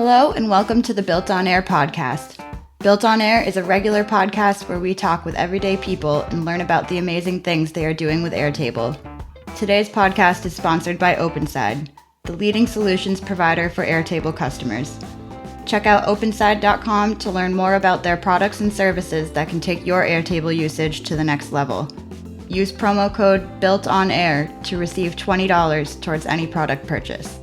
Hello and welcome to the Built on Air podcast. Built on Air is a regular podcast where we talk with everyday people and learn about the amazing things they are doing with Airtable. Today's podcast is sponsored by OpenSide, the leading solutions provider for Airtable customers. Check out openside.com to learn more about their products and services that can take your Airtable usage to the next level. Use promo code BUILTONAIR to receive $20 towards any product purchase.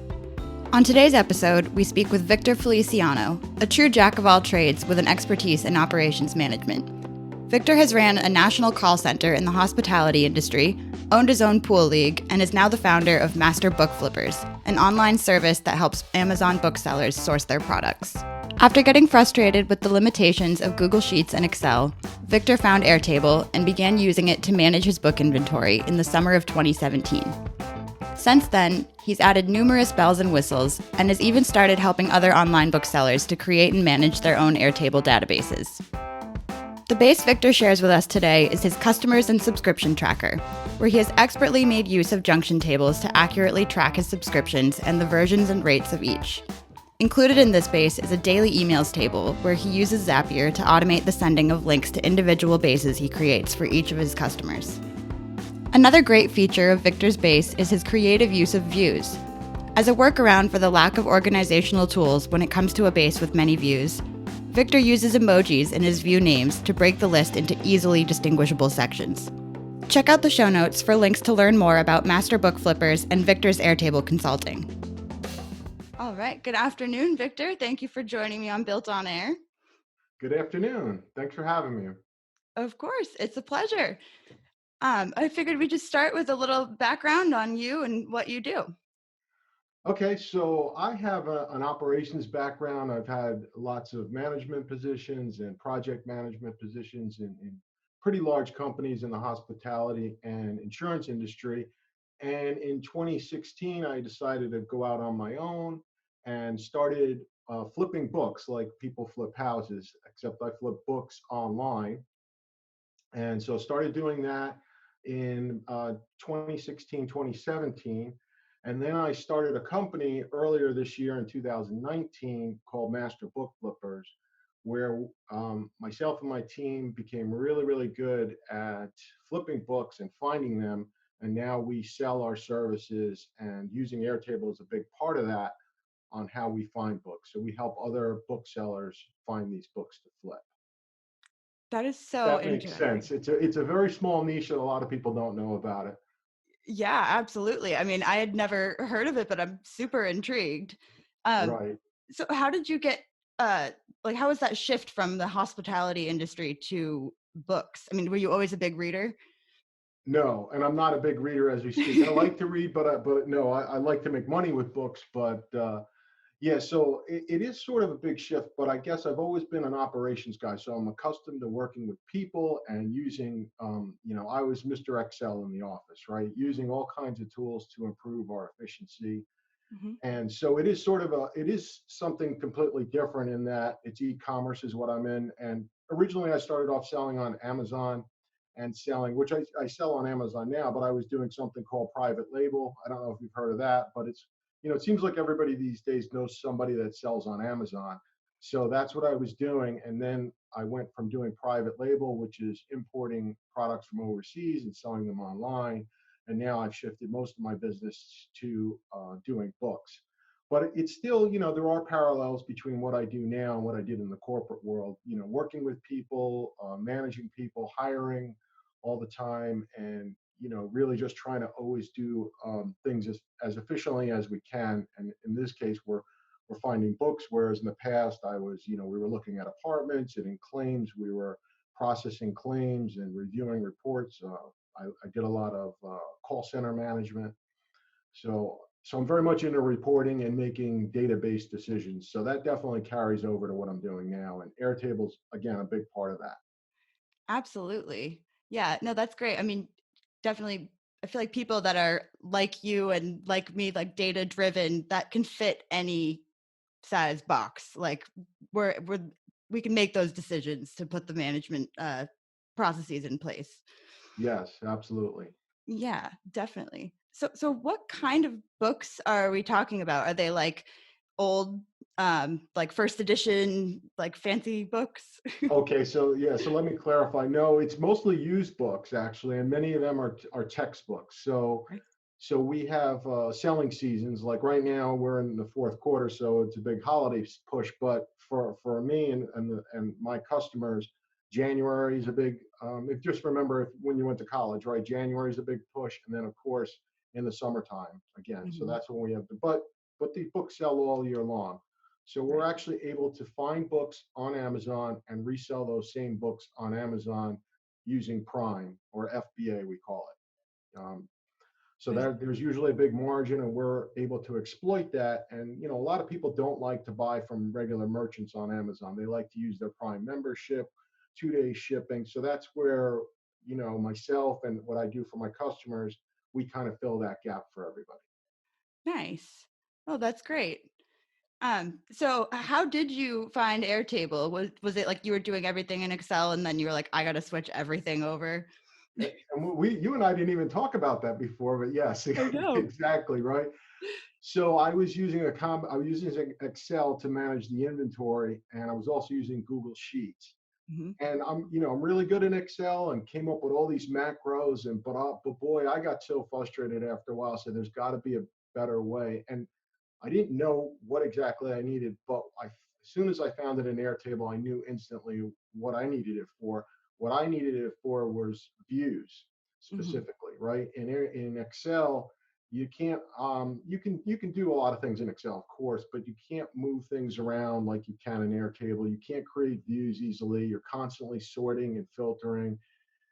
On today's episode, we speak with Victor Feliciano, a true jack of all trades with an expertise in operations management. Victor has ran a national call center in the hospitality industry, owned his own pool league, and is now the founder of Master Book Flippers, an online service that helps Amazon booksellers source their products. After getting frustrated with the limitations of Google Sheets and Excel, Victor found Airtable and began using it to manage his book inventory in the summer of 2017. Since then, he's added numerous bells and whistles and has even started helping other online booksellers to create and manage their own Airtable databases. The base Victor shares with us today is his customers and subscription tracker, where he has expertly made use of junction tables to accurately track his subscriptions and the versions and rates of each. Included in this base is a daily emails table where he uses Zapier to automate the sending of links to individual bases he creates for each of his customers. Another great feature of Victor's base is his creative use of views. As a workaround for the lack of organizational tools when it comes to a base with many views, Victor uses emojis in his view names to break the list into easily distinguishable sections. Check out the show notes for links to learn more about Master Book Flippers and Victor's Airtable consulting. All right, good afternoon, Victor. Thank you for joining me on Built on Air. Good afternoon. Thanks for having me. Of course, it's a pleasure. I figured we'd just start with a little background on you and what you do. Okay, so I have an operations background. I've had lots of management positions and project management positions in pretty large companies in the hospitality and insurance industry. And in 2016, I decided to go out on my own and started flipping books like people flip houses, except I flip books online. And so started doing that in 2016, 2017. And then I started a company earlier this year in 2019 called Master Book Flippers, where myself and my team became really, really good at flipping books and finding them. And now we sell our services, and using Airtable is a big part of that on how we find books. So we help other booksellers find these books to flip. That is so That makes interesting. sense. It's a very small niche that a lot of people don't know about it. Yeah, absolutely. I mean, I had never heard of it, but I'm super intrigued. Um, Right. so how did you get, how was that shift from the hospitality industry to books? I mean, were you always a big reader? No, and I'm not a big reader as we speak. I like to read, but no, I like to make money with books. But yeah, so it is sort of a big shift. But I guess I've always been an operations guy, so I'm accustomed to working with people and using, I was Mr. Excel in the office, right? Using all kinds of tools to improve our efficiency. Mhm. And so it is it is something completely different in that it's e-commerce is what I'm in. And originally I started off selling on Amazon and selling, which I sell on Amazon now, but I was doing something called private label. I don't know if you've heard of that, but it seems like everybody these days knows somebody that sells on Amazon. So that's what I was doing. And then I went from doing private label, which is importing products from overseas and selling them online, and now I've shifted most of my business to doing books. But it's still, there are parallels between what I do now and what I did in the corporate world. Working with people, managing people, hiring all the time, and really just trying to always do things as efficiently as we can. And in this case, we're finding books, whereas in the past I was, we were looking at apartments, and in claims we were processing claims and reviewing reports. I did a lot of call center management. So I'm very much into reporting and making database decisions. So that definitely carries over to what I'm doing now. And Airtable's, again, a big part of that. Absolutely. Yeah, no, that's great. I mean, definitely, I feel like people that are like you and like me, like data driven, that can fit any size box. Like we're we can make those decisions to put the management processes in place. Yes, absolutely. Yeah, definitely. So what kind of books are we talking about? Are they like old like first edition, like fancy books? Okay, so yeah, so let me clarify. No, it's mostly used books actually, and many of them are textbooks. So we have selling seasons. Like right now, we're in the fourth quarter, so it's a big holiday push. But for me and my customers, January is a big. If just remember if, when you went to college, right? January is a big push, and then of course in the summertime again. So Mhm. that's when we have the. But the books sell all year long. So we're Right. actually able to find books on Amazon and resell those same books on Amazon using Prime or FBA, we call it. So Right. there's usually a big margin, and we're able to exploit that. And a lot of people don't like to buy from regular merchants on Amazon. They like to use their Prime membership, 2 day shipping. So that's where myself and what I do for my customers, we kind of fill that gap for everybody. Nice. Oh, that's great. So how did you find Airtable? Was it like you were doing everything in Excel and then you were like, I gotta switch everything over? And you and I didn't even talk about that before, but yes, I know. exactly right. So I was using Excel to manage the inventory, and I was also using Google Sheets. Hmm. And I'm really good in Excel and came up with all these macros. But boy, I got so frustrated after a while. So there's got to be a better way. And I didn't know what exactly I needed, but as soon as I found it in Airtable, I knew instantly what I needed it for. What I needed it for was views Hmm. specifically, right? In Excel, you can do a lot of things in Excel, of course, but you can't move things around like you can in Airtable. You can't create views easily. You're constantly sorting and filtering.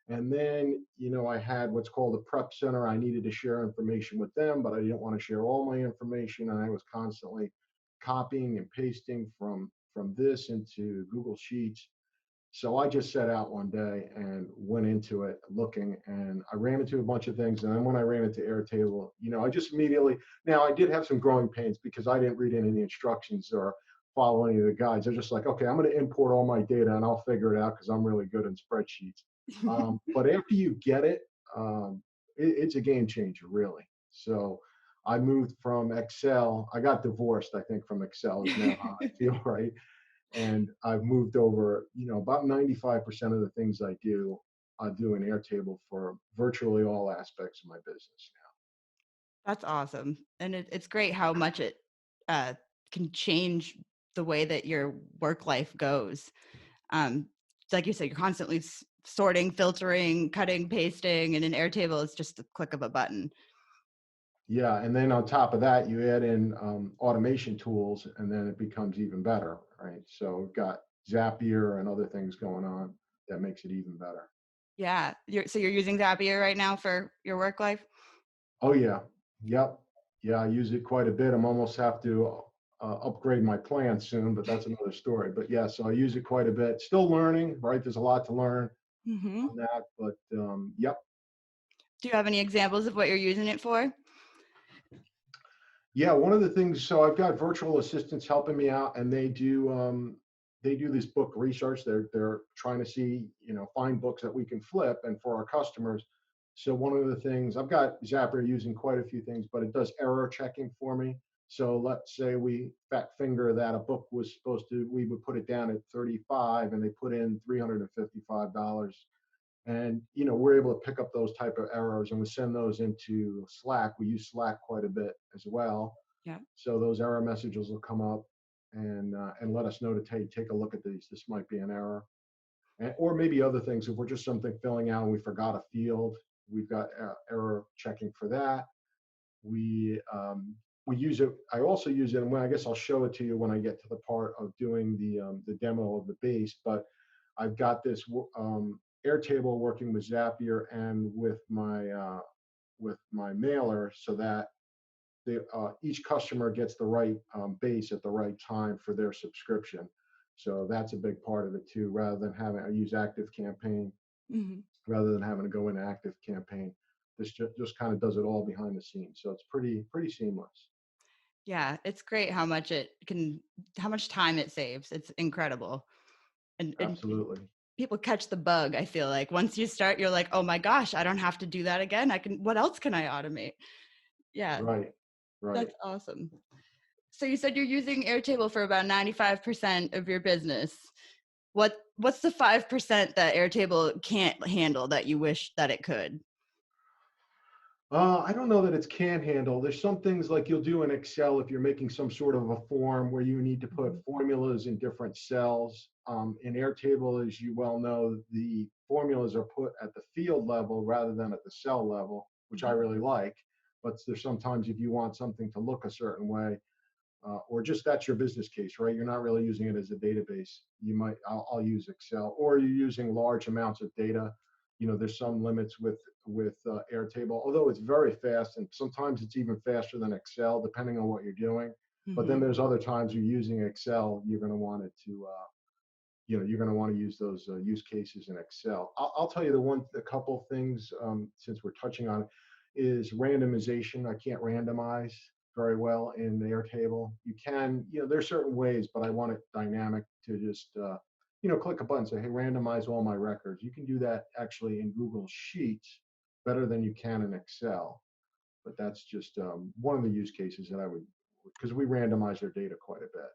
And then, I had what's called a prep center. I needed to share information with them, but I didn't want to share all my information. And I was constantly copying and pasting from this into Google Sheets. So I just set out one day and went into it looking, and I ran into a bunch of things. And then when I ran into Airtable, I just immediately, now I did have some growing pains because I didn't read any of the instructions or follow any of the guides. I'm just like, okay, I'm going to import all my data and I'll figure it out because I'm really good in spreadsheets. But after you get it, it's a game changer, really. So I moved from Excel. I got divorced, I think, from Excel is now how I feel, right? And I've moved over, about 95% of the things I do in Airtable for virtually all aspects of my business That's awesome. And it's great how much it uh, can change the way that your work life goes. Um, like you said, you're constantly sorting, filtering, cutting, pasting, and in Airtable, it's just the click of a button. now. Yeah, and then on top of that, you add in automation tools, and then it becomes even better, right? So we've got Zapier and other things going on that makes it even better. Yeah. So you're using Zapier right now for your work life? Oh yeah, yep, yeah. I use it quite a bit. I'm almost have to upgrade my plan soon, but that's another story. But yeah, so I use it quite a bit. Still learning, right? There's a lot to learn Hmm. on that, but yep. Do you have any examples of what you're using it for? Yeah, one of the things, so I've got virtual assistants helping me out, and they do this book research. They're trying to see, find books that we can flip and for our customers. So one of the things, I've got Zapier using quite a few things, but it does error checking for me. So let's say we fat finger that a book was supposed to, we would put it down at 35 and they put in $355, and we're able to pick up those type of errors, and we send those into Slack. We use Slack quite a bit as well, Yeah. so those error messages will come up and let us know to take a look at these. This might be an error, or maybe other things. If we're just something filling out and we forgot a field, we've got error checking for that. We use it. I also use it, and I guess I'll show it to you when I get to the part of doing the demo of the base. But I've got this Airtable working with Zapier and with my mailer, so that each customer gets the right base at the right time for their subscription. So that's a big part of it too. Rather than having I use Active Campaign Hmm. rather than having to go into Active Campaign. This just kind of does it all behind the scenes. So it's pretty seamless. Yeah. It's great how much time it saves. It's incredible. And Absolutely. people catch the bug, I feel like. Once you start, you're like, oh my gosh, I don't have to do that again. What else can I automate? Yeah. Right. Right. That's awesome. So you said you're using Airtable for about 95% of your business. What's the 5% that Airtable can't handle that you wish that it could? I don't know that it's can handle. There's some things like you'll do in Excel if you're making some sort of a form where you need to put Mhm. formulas in different cells. In Airtable, as you well know, the formulas are put at the field level rather than at the cell level, which I Mhm. really like. But there's sometimes if you want something to look a certain way, or just that's your business case, right? You're not really using it as a database. I'll use Excel, or you're using large amounts of data. There's some limits with Airtable, although it's very fast, and sometimes it's even faster than Excel, depending on what you're doing. But then Mhm. there's other times you're using Excel, you're going to want it to, you're going to want to use those use cases in Excel. I'll tell you a couple things since we're touching on it is randomization. I can't randomize very well in Airtable. You can, there's certain ways, but I want it dynamic to just, click a button, say, hey, randomize all my records. You can do that actually in Google Sheets better than you can in Excel. But that's just one of the use cases that I would, because we randomize our data quite a bit.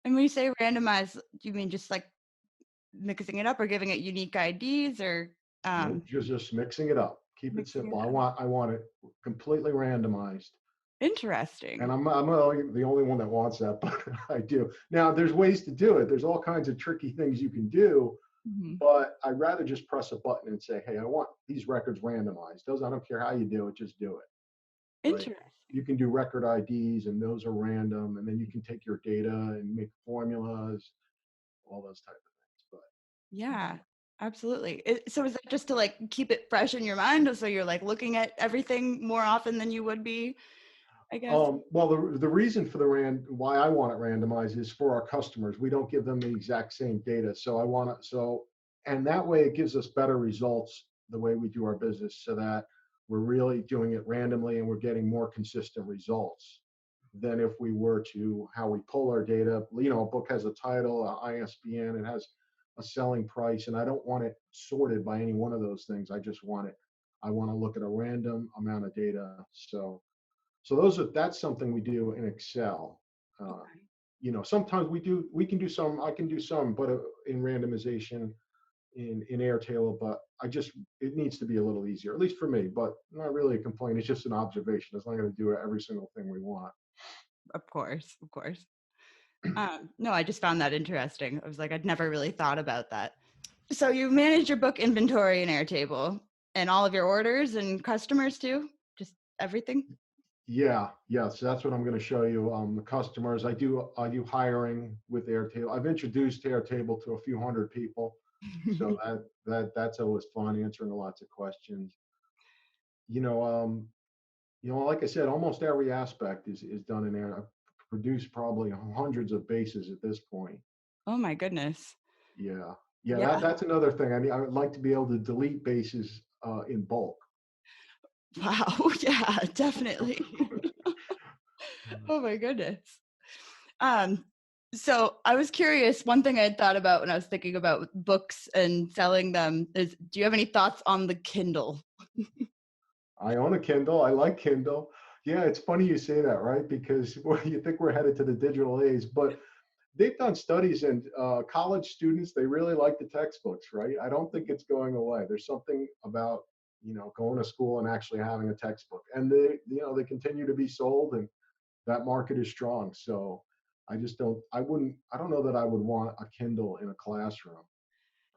And when you say randomize, do you mean just like mixing it up or giving it unique IDs or Nope, um, just mixing it up. Keep it mixing it simple. I up? want I want it completely randomized. And Interesting. I'm not the only one that wants that, but I do. Now, there's ways to do it. There's all kinds of tricky things you can do, Mhm. but I'd rather just press a button and say, hey, I want these records randomized. I don't care how you do it, just do it, right? Interesting. You can do record IDs and those are random, and then you can take your data and make formulas, all those type of things. But Yeah, absolutely. So is that just to like keep it fresh in your mind so you're like looking at everything more often than you would be, I guess? Well, the reason for why I want it randomized is for our customers. We don't give them the exact same data, so I want it and that way it gives us better results the way we do our business, so that we're really doing it randomly and we're getting more consistent results than if we were to how we pull our data. A book has a title, a ISBN, it has a selling price, and I don't want it sorted by any one of those things. I want to look at a random amount of data. That's something we do in Excel. Uh, Okay. Sometimes we can do some, I can do some, but in randomization in Airtable, but it needs to be a little easier, at least for me, but not really a complaint. It's just an observation. It's not going to do every single thing we want. Of course, of course. No, I just found that interesting. I was like, I'd never really thought about that. So you manage your book inventory in Airtable and all of your orders and customers too? Just everything? Yeah, yeah. So that's what I'm going to show you. The customers, I do hiring with Airtable. I've introduced Airtable to a few hundred people. So that's always fun, answering lots of questions. You know, um, like I said, almost every aspect is done in there. I've produced probably hundreds of bases at this point. Oh my goodness. Yeah, yeah. Yeah. That's another thing. I would like to be able to delete bases in bulk. Wow. Yeah, definitely. Oh my goodness. Um, so I was curious, one thing I had thought about when I was thinking about books and selling them is, do you have any thoughts on the Kindle? I own a Kindle. I like Kindle. Yeah, it's funny you say that, right? Because you think we're headed to the digital age, but they've done studies, and college students, they really like the textbooks, right? I don't think it's going away. There's something about going to school and actually having a textbook, and they continue to be sold, and that market is strong. So I don't know that I would want a Kindle in a classroom,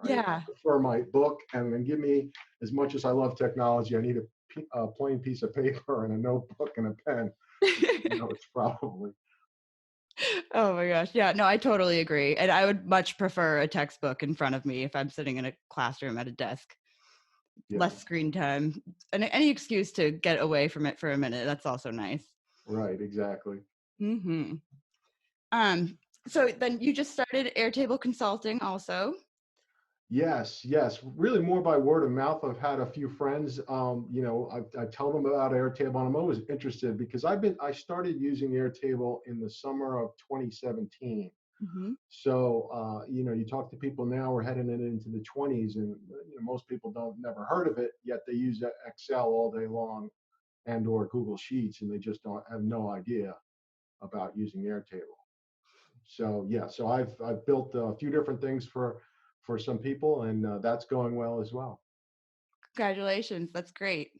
right? I Yeah. prefer my book, and then give me, as much as I love technology, I need a plain piece of paper and a notebook and a pen. It's probably, Oh my gosh. Yeah, no, I totally agree. And I would much prefer a textbook in front of me if I'm sitting in a classroom at a desk. yeah, Less screen time. And any excuse to get away from it for a minute. That's also nice. right, exactly. Mm-hmm. Um, so then you just started Airtable Consulting also. Yes, yes, really more by word of mouth. I've had a few friends, I tell them about Airtable, and I'm always interested because I started using Airtable in the summer of 2017. Mm-hmm. So, you talk to people now, we're heading into the 20s, and most people don't never heard of it, yet they use Excel all day long and or Google Sheets, and they just don't have no idea. about using Airtable. So yeah, so I've built a few different things for some people, and that's going well as well. Congratulations. That's great.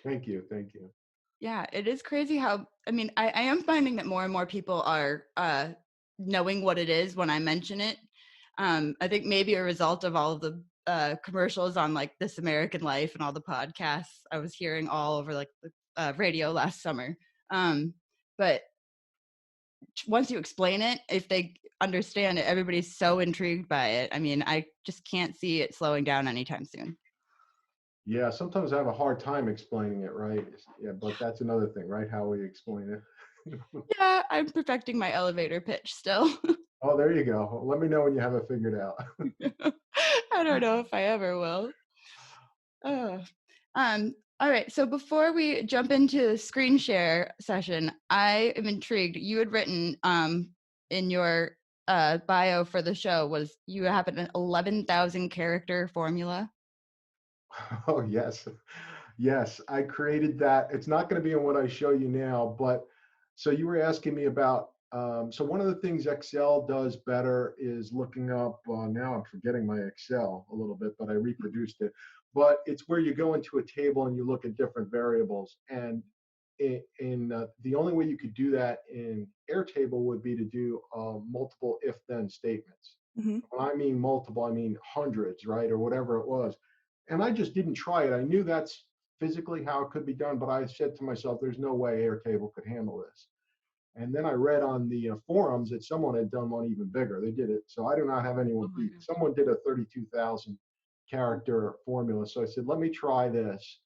Thank you, thank you. Yeah, it is crazy how, I mean, I am finding that more and more people are knowing what it is when I mention it. I think maybe a result of all of the commercials on like This American Life and all the podcasts I was hearing all over like the radio last summer. But once you explain it, if they understand it, everybody's so intrigued by it. I mean, I just can't see it slowing down anytime soon. Yeah, sometimes I have a hard time explaining it, right? Yeah, but that's another thing, right? How we explain it. Yeah, I'm perfecting my elevator pitch still. Oh, there you go. Let me know when you have it figured out. I don't know if I ever will. Uh, all right. So before we jump into the screen share session, I am intrigued. You had written in your bio for the show was you have an 11,000 character formula. Oh, yes. Yes, I created that. It's not going to be in what I show you now, but so you were asking me about, so one of the things Excel does better is looking up, now I'm forgetting my Excel a little bit, but I reproduced it. But it's where you go into a table and you look at different variables. And the only way you could do that in Airtable would be to do multiple if-then statements. Mm-hmm. When I mean multiple, I mean hundreds, right? Or whatever it was. And I just didn't try it. I knew that's physically how it could be done, but I said to myself, there's no way Airtable could handle this. And then I read on the forums that someone had done one even bigger. They did it. So I do not have Oh anyone my beat. gosh. Someone did a 32,000 character formula. So I said, let me try this.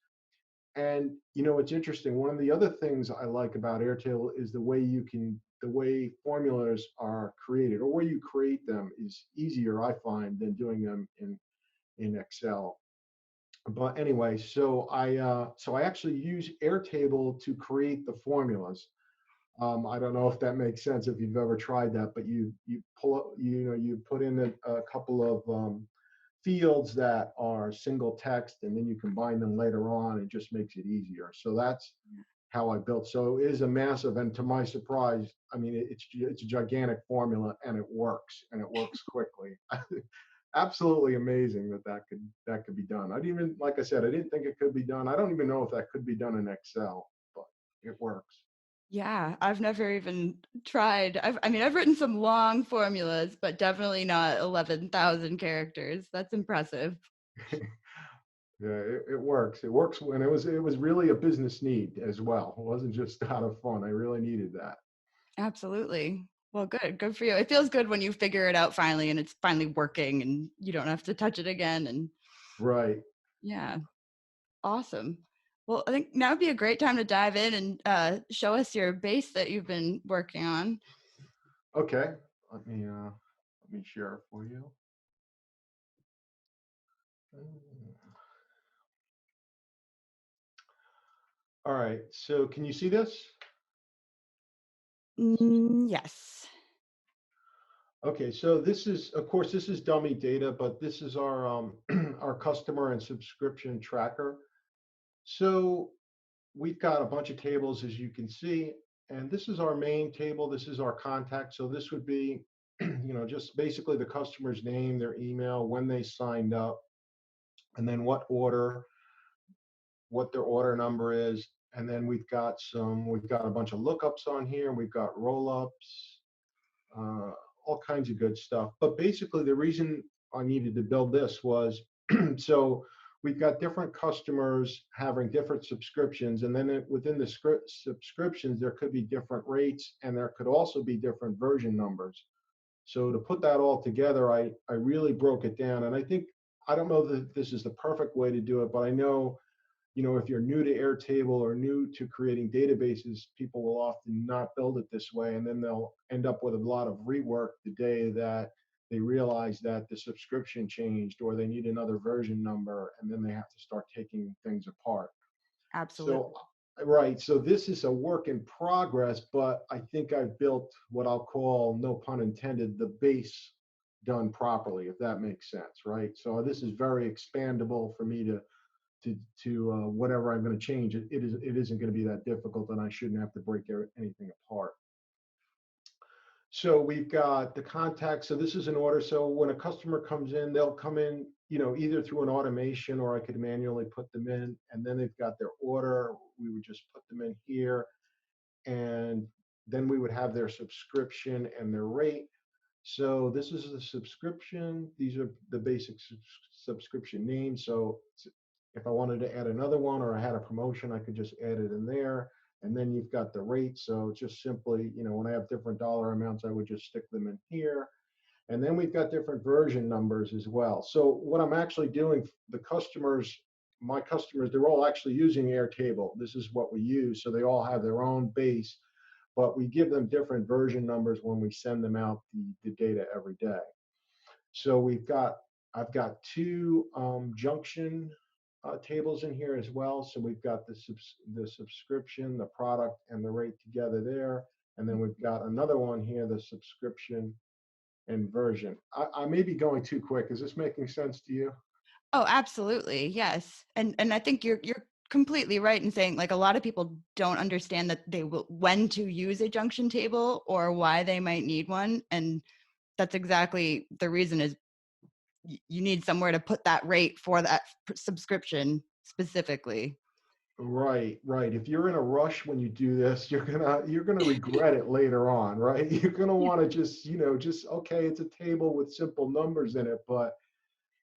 And it's interesting. One of the other things I like about Airtable is the way formulas are created, or where you create them is easier, I find, than doing them in Excel. But anyway, so I actually use Airtable to create the formulas. I don't know if that makes sense if you've ever tried that, but you pull up, you put in a couple of fields that are single text, and then you combine them later on. It just makes it easier. So that's how I built. So it is a massive, and to my surprise, I mean, it's a gigantic formula, and it works quickly. Absolutely amazing that could be done. I didn't even, like I said, I didn't think it could be done. I don't even know if that could be done in Excel, but it works. Yeah, I've never even tried. I mean, I've written some long formulas, but definitely not 11,000 characters. That's impressive. Yeah, it works. It works, and it was really a business need as well. It wasn't just out of fun. I really needed that. Absolutely. Well, good. Good for you. It feels good when you figure it out finally and it's finally working and you don't have to touch it again. And Right. yeah, awesome. Well, I think now would be a great time to dive in and show us your base that you've been working on. Okay. Let me share it for you. All right. So can you see this? Yes. Okay, so this is, of course, this is dummy data, but this is our our customer and subscription tracker. So we've got a bunch of tables, as you can see, and this is our main table. This is our contact. So this would be, just basically the customer's name, their email, when they signed up, and then what their order number is. And then we've got a bunch of lookups on here. We've got roll-ups, uh, all kinds of good stuff. But basically, the reason I needed to build this was so we've got different customers having different subscriptions, and then within the subscriptions, there could be different rates, and there could also be different version numbers. So to put that all together, I really broke it down, and I don't know that this is the perfect way to do it, but I know, if you're new to Airtable or new to creating databases, people will often not build it this way, and then they'll end up with a lot of rework the day that they realize that the subscription changed or they need another version number, and then they have to start taking things apart. So, Absolutely. right. So this is a work in progress, but I think I've built what I'll call, no pun intended, the base done properly, if that makes sense, right? So this is very expandable for me to whatever I'm going to change. It isn't going to be that difficult, and I shouldn't have to break anything apart. So we've got the contact. So this is an order. So when a customer comes in, they'll come in, either through an automation or I could manually put them in. And then they've got their order. We would just put them in here. And then we would have their subscription and their rate. So this is the subscription. These are the basic subscription names. So if I wanted to add another one or I had a promotion, I could just add it in there. And then you've got the rate. So just simply, when I have different dollar amounts, I would just stick them in here. And then we've got different version numbers as well. So what I'm actually doing, my customers, they're all actually using Airtable. This is what we use. So they all have their own base, but we give them different version numbers when we send them out the data every day. So I've got two junction tables in here as well. So we've got the subscription, the product, and the rate together there. And then we've got another one here, the subscription and version. I may be going too quick. Is this making sense to you? Oh, absolutely. Yes. And I think you're completely right in saying like a lot of people don't understand that they will when to use a junction table or why they might need one. And that's exactly the reason is you need somewhere to put that rate for that subscription specifically. Right, right. If you're in a rush when you do this, you're gonna regret it later on, right? You're gonna Yeah. want to just okay, it's a table with simple numbers in it, but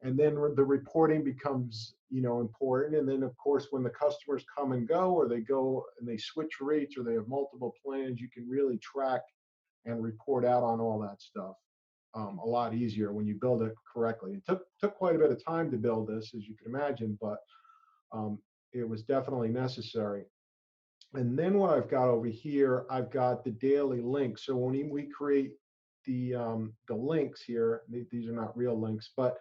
and then the reporting becomes important. And then of course when the customers come and go, or they go and they switch rates, or they have multiple plans, you can really track and report out on all that stuff a lot easier when you build it correctly. It took quite a bit of time to build this, as you can imagine, but um, it was definitely necessary. And then what I've got over here, I've got the daily links. So when we create the links here, these are not real links, but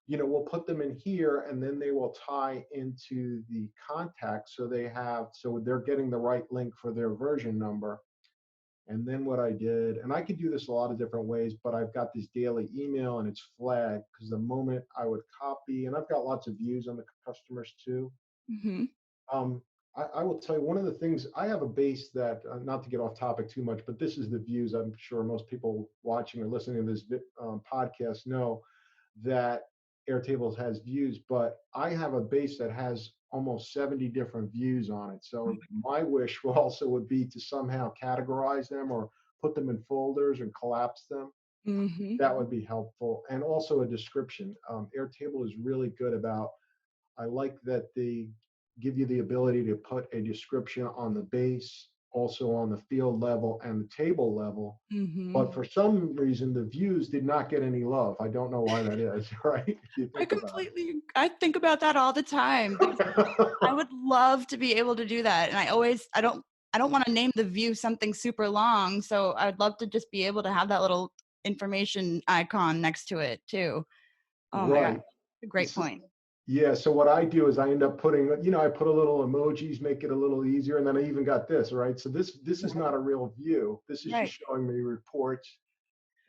we'll put them in here, and then they will tie into the contact. So they're getting the right link for their version number. And then what I did, and I could do this a lot of different ways, but I've got this daily email and it's flagged because the moment I would copy, and I've got lots of views on the customers too. Mm-hmm. Um, I will tell you one of the things, I have a base that, not to get off topic too much, but this is the views. I'm sure most people watching or listening to this podcast know that Airtables has views, but I have a base that has almost 70 different views on it. So my wish also would be to somehow categorize them or put them in folders and collapse them. Mm-hmm. That would be helpful. And also a description. Airtable is really good about, I like that they give you the ability to put a description on the base, also on the field level and the table level. Mm-hmm. But for some reason, the views did not get any love. I don't know why that is, right? If you think about I think about that all the time. I it. would love to be able to do that. And I don't want to name the view something super long. So I'd love to just be able to have that little information icon next to it too. Oh my God. Right. A great So, point. yeah. So what I do is I end up putting, I put a little emojis, make it a little easier. And then I even got this, right? So this is not a real view. This is just Right. showing me reports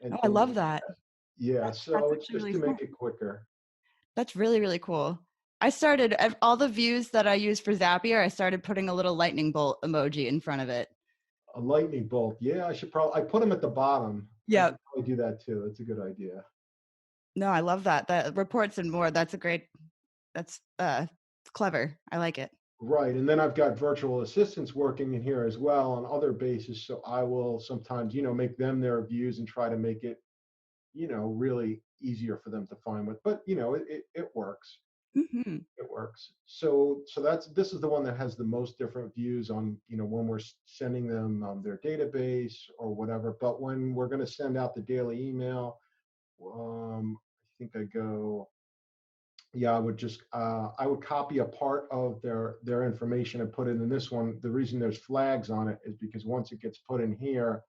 and Oh, I things love like that. that. Yeah. That's So it's actually just really to smart. make it quicker. That's really, really cool. I started all the views that I use for Zapier, I started putting a little lightning bolt emoji in front of it. A lightning bolt. Yeah, I put them at the bottom. I Yeah. should probably do that too. That's a good idea. No, I love that. The reports and more. That's clever. I like it. Right. And then I've got virtual assistants working in here as well on other bases. So I will sometimes, make them their views and try to make it, really easier for them to find with. But, it works. Hmm. It works. So this is the one that has the most different views on, when we're sending them their database or whatever. But when we're going to send out the daily email, I think I go, yeah, I would copy a part of their information and put it in this one. The reason there's flags on it is because once it gets put in here,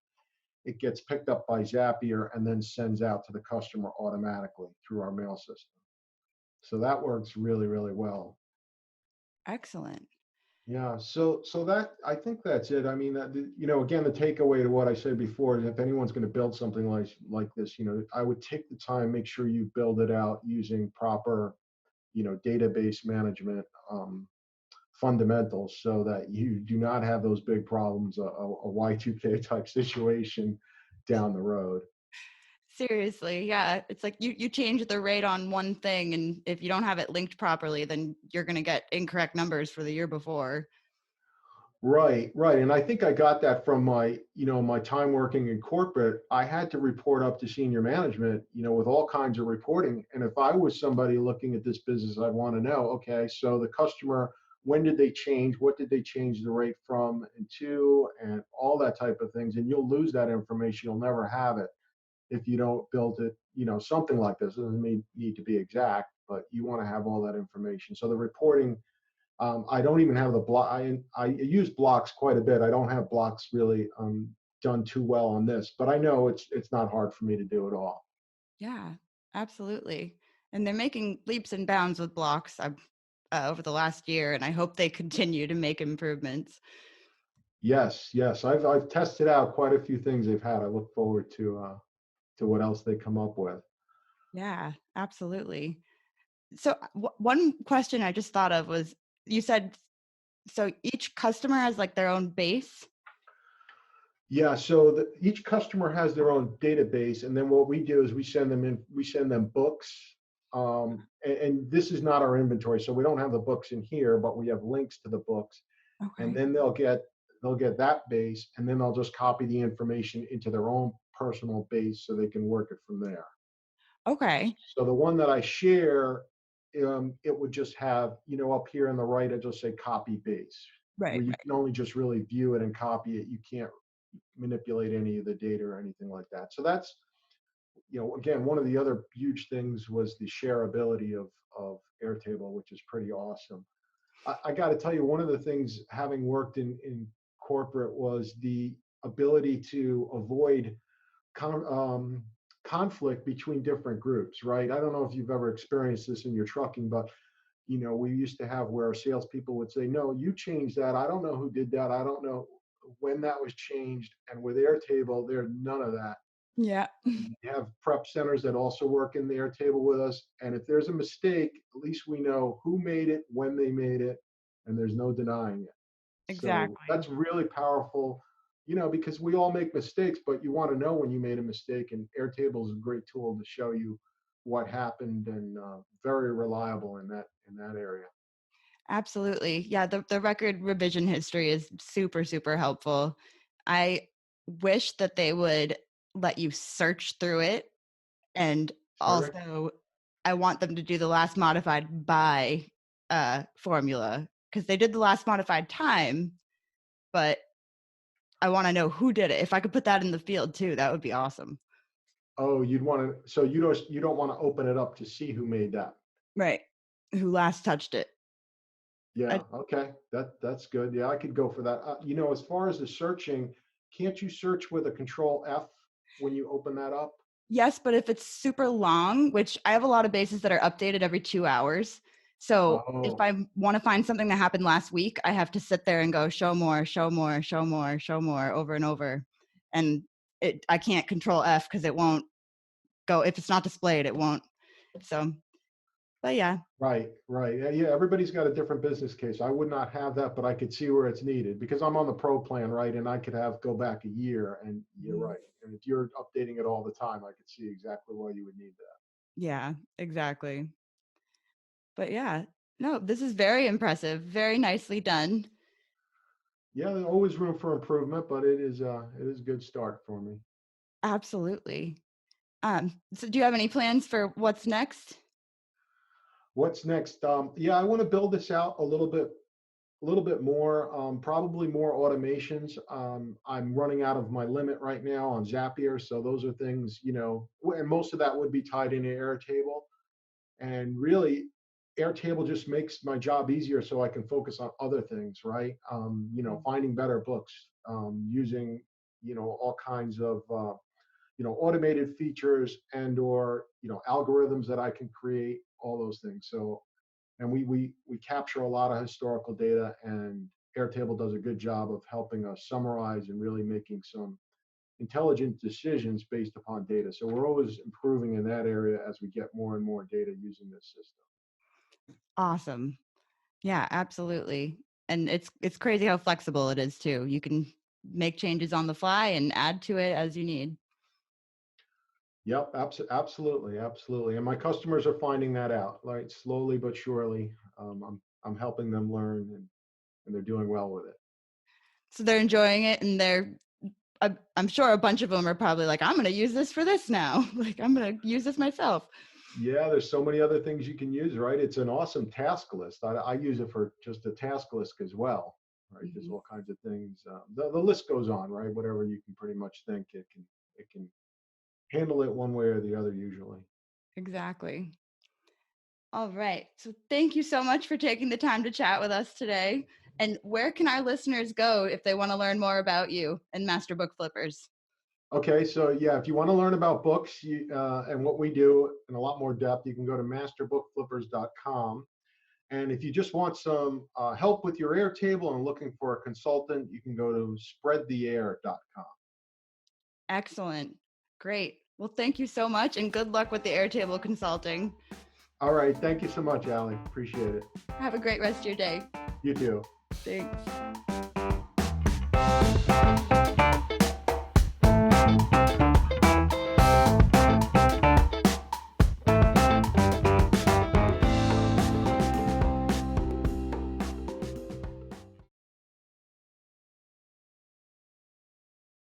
it gets picked up by Zapier and then sends out to the customer automatically through our mail system. So that works really, really well. Excellent. Yeah, so that, I think that's it. I mean, again, the takeaway to what I said before is if anyone's going to build something like this, I would take the time, make sure you build it out using proper, database management fundamentals, so that you do not have those big problems, a Y2K type situation, down the road. Seriously, yeah. It's like you change the rate on one thing, and if you don't have it linked properly, then you're going to get incorrect numbers for the year before. Right, right. And I think I got that from my time working in corporate. I had to report up to senior management, with all kinds of reporting. And if I was somebody looking at this business, I'd want to know, okay, so the customer, when did they change? What did they change the rate from and to, and all that type of things. And you'll lose that information. You'll never have it if you don't build it, something like this. It doesn't need to be exact, but you want to have all that information. So the reporting, I don't even have the block. I use blocks quite a bit. I don't have blocks really done too well on this, but I know it's not hard for me to do it all. Yeah, absolutely. And they're making leaps and bounds with blocks over the last year, and I hope they continue to make improvements. Yes, yes. I've tested out quite a few things they've had. I look forward to what else they come up with. Yeah, absolutely. So one question I just thought of was, you said so each customer has like their own base. Yeah, so each customer has their own database, and then what we do is we send them books. And this is not our inventory, so we don't have the books in here, but we have links to the books. And Okay. then they'll get that base, and then they'll just copy the information into their own personal base so they can work it from there. Okay. So the one that I share, it would just have, up here on the right, it just say copy base, where Right. you Right. can only just really view it and copy it. You can't manipulate any of the data or anything like that. So that's, again, one of the other huge things was the shareability of Airtable, which is pretty awesome. I got to tell you, one of the things having worked in corporate was the ability to avoid con- um, conflict between different groups, right? I don't know if you've ever experienced this in your trucking, but we used to have where salespeople would say, "No, you changed that. I don't know who did that. I don't know when that was changed." And with Airtable, there's none of that. Yeah. We have prep centers that also work in the Airtable with us. And if there's a mistake, at least we know who made it, when they made it, and there's no denying it. So Exactly. that's really powerful, because we all make mistakes, but you want to know when you made a mistake. And Airtable is a great tool to show you what happened, and very reliable in that area. Absolutely. Yeah, the record revision history is super, super helpful. I wish that they would let you search through it. And Sure. also, I want them to do the last modified by formula, because they did the last modified time, but I want to know who did it. If I could put that in the field too, that would be awesome. Oh, you'd want to. So you don't want to open it up to see who made that. Right. Who last touched it? Yeah. I, Okay. That's good. Yeah, I could go for that. As far as the searching, can't you search with a control F when you open that up? yes, but if it's super long, which I have a lot of bases that are updated every 2 hours. So if Oh, I want to find something that happened last week, I have to sit there and go show more, show more, show more, show more over and over. And I can't control F because it won't go. If it's not displayed, it won't. So, but yeah, right, right. Yeah, yeah, everybody's got a different business case. I would not have that, but I could see where it's needed because I'm on the pro plan, right? And I could have go back a year, and you're Mhm. right. And if you're updating it all the time, I could see exactly why you would need that. Yeah, exactly. But yeah, no, this is very impressive. Very nicely done. Yeah, there's always room for improvement, but it is a good start for me. Absolutely. So do you have any plans for what's next? What's next? Yeah, I want to build this out a little bit more, probably more automations. I'm running out of my limit right now on Zapier, so those are things, and most of that would be tied into Airtable. And really, Airtable just makes my job easier so I can focus on other things, right? Finding better books, using, all kinds of, automated features and/or, algorithms that I can create, all those things. So, and we capture a lot of historical data, and Airtable does a good job of helping us summarize and really making some intelligent decisions based upon data. So we're always improving in that area as we get more and more data using this system. Awesome. Yeah, absolutely. And it's crazy how flexible it is too. You can make changes on the fly and add to it as you need. Yep, absolutely, absolutely. And my customers are finding that out, right? Slowly but surely. I'm helping them learn, and they're doing well with it. So they're enjoying it, and I'm sure a bunch of them are probably like, I'm going to use this for this now. Like, I'm going to use this myself. Yeah, there's so many other things you can use, right? It's an awesome task list. I use it for just a task list as well, right? There's Mhm. all kinds of things. The list goes on, right? Whatever you can pretty much think, it can handle it one way or the other usually. Exactly. All right. So thank you so much for taking the time to chat with us today. And where can our listeners go if they want to learn more about you and Master Book Flippers? Okay, so yeah, if you want to learn about books and what we do in a lot more depth, you can go to masterbookflippers.com. And if you just want some help with your Airtable and looking for a consultant, you can go to spreadtheair.com. Excellent. Great. Well, thank you so much and good luck with the Airtable consulting. All right, thank you so much, Allie. Appreciate it. Have a great rest of your day. You too. Thanks.